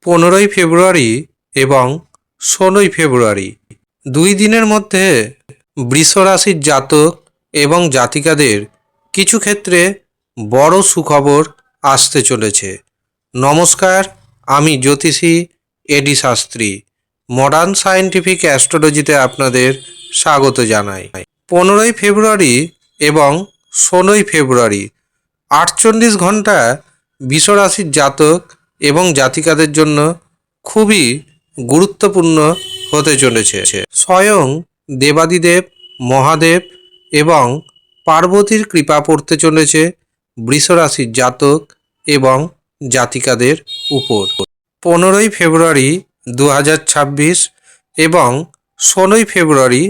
15ই ফেব্রুয়ারি এবং 16ই ফেব্রুয়ারি 2 দিনের মধ্যে বৃষ রাশির জাতক এবং জাতিকাদের কিছু ক্ষেত্রে বড় সুখবর আসতে চলেছে। নমস্কার, আমি জ্যোতিষী এডি শাস্ত্রী। মডার্ন সায়েন্টিফিক অ্যাস্ট্রোলজিতে আপনাদের স্বাগত জানাই। 15ই ফেব্রুয়ারি এবং 16ই ফেব্রুয়ারি 48 ঘন্টা বৃষ রাশির জাতক এবং জাতিকাদের জন্য খুবই গুরুত্বপূর্ণ হতে চলেছে। স্বয়ং দেবাদিদেব মহাদেব এবং পার্বতীর কৃপা পড়তে চলেছে বৃষ রাশির জাতক এবং জাতিকাদের উপর। 15ই ফেব্রুয়ারি 2026 এবং 16ই ফেব্রুয়ারি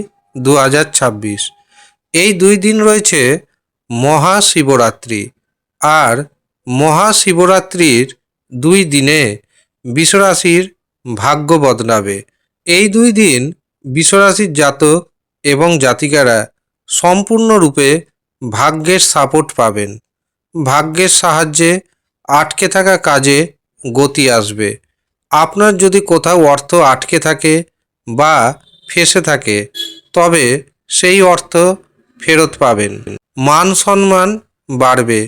2026 এই 2 দিন রয়েছে মহাশিবরাত্রি। আর মহাশিবরাত্রির 2 দিনে বৃষ রাশির ভাগ্য বদলাবে। এই 2 দিন বৃষ রাশির জাতক এবং জাতিকারা সম্পূর্ণরূপে ভাগ্যের সাপোর্ট পাবেন। ভাগ্যের সাহায্যে আটকে থাকা কাজে গতি আসবে। আপনার যদি কোথাও অর্থ আটকে থাকে বা ফেঁসে থাকে তবে সেই অর্থ ফেরত পাবেন। মান সম্মান বাড়বে।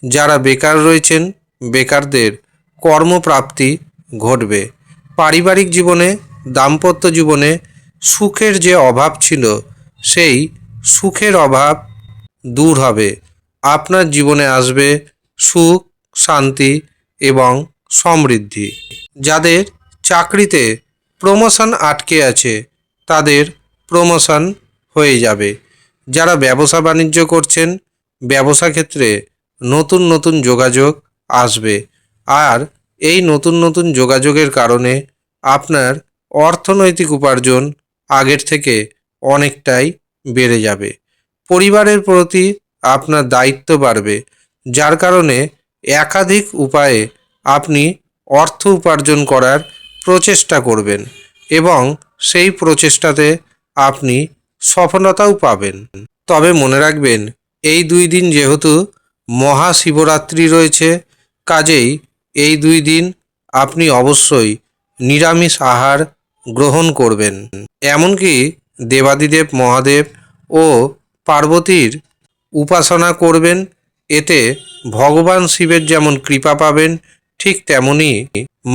যারা বেকার রয়েছেন বেকারদের কর্মপ্রাপ্তি ঘটবে। পারিবারিক জীবনে দাম্পত্য জীবনে সুখের যে অভাব ছিল সেই সুখের অভাব দূর হবে। আপনার জীবনে আসবে সুখ শান্তি এবং সমৃদ্ধি। যাদের চাকরিতে প্রমোশন আটকে আছে তাদের প্রমোশন হয়ে যাবে। যারা ব্যবসা বাণিজ্য করছেন ব্যবসা ক্ষেত্রে নতুন নতুন যোগাযোগ আসবে। আর এই নতুন নতুন যোগাযোগের কারণে আপনার অর্থনৈতিক উপার্জন আগের থেকে অনেকটাই বেড়ে যাবে। পরিবারের প্রতি আপনার দায়িত্ব বাড়বে, যার কারণে একাধিক উপায়ে আপনি অর্থ উপার্জন করার প্রচেষ্টা করবেন এবং সেই প্রচেষ্টাতে আপনি সফলতাও পাবেন। তবে মনে রাখবেন এই 2 দিন যেহেতু মহাশিবরাত্রি রয়েছে, কাজেই এই 2 দিন আপনি অবশ্যই নিরামিষ আহার গ্রহণ করবেন। এমনকি দেবাদিদেব মহাদেব ও পার্বতীর উপাসনা করবেন। এতে ভগবান শিবের যেমন কৃপা পাবেন ঠিক তেমনি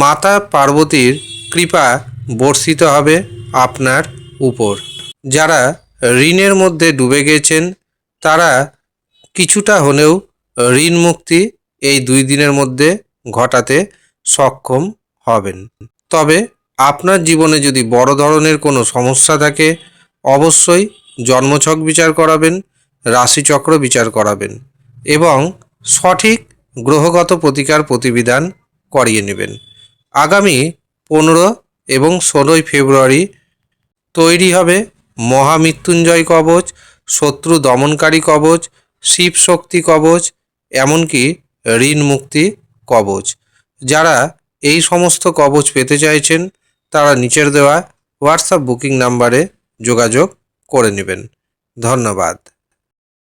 মাতা পার্বতীর কৃপা বর্ষিত হবে আপনার উপর। যারা ঋণের মধ্যে ডুবে গেছেন তারা কিছুটা হলেও ঋণ মুক্তি এই 2 দিনের মধ্যে ঘটাতে সক্ষম হবেন। তবে আপনার জীবনে যদি বড় ধরনের কোনো সমস্যা থাকে অবশ্যই জন্মছক বিচার করাবেন, রাশিচক্র বিচার করাবেন এবং সঠিক গ্রহগত প্রতিকার প্রতিবিধান করিয়ে নেবেন। আগামী 15 এবং 16ই ফেব্রুয়ারি তৈরি হবে মহামৃত্যুঞ্জয় কবচ, শত্রু দমনকারী কবচ, শিব শক্তি কবচ, এমনকি ঋণ মুক্তি কবচ। যারা এই সমস্ত কবচ পেতে চাইছেন তারা নিচের দেওয়া হোয়াটসঅ্যাপ বুকিং নাম্বারে যোগাযোগ করে নেবেন। ধন্যবাদ।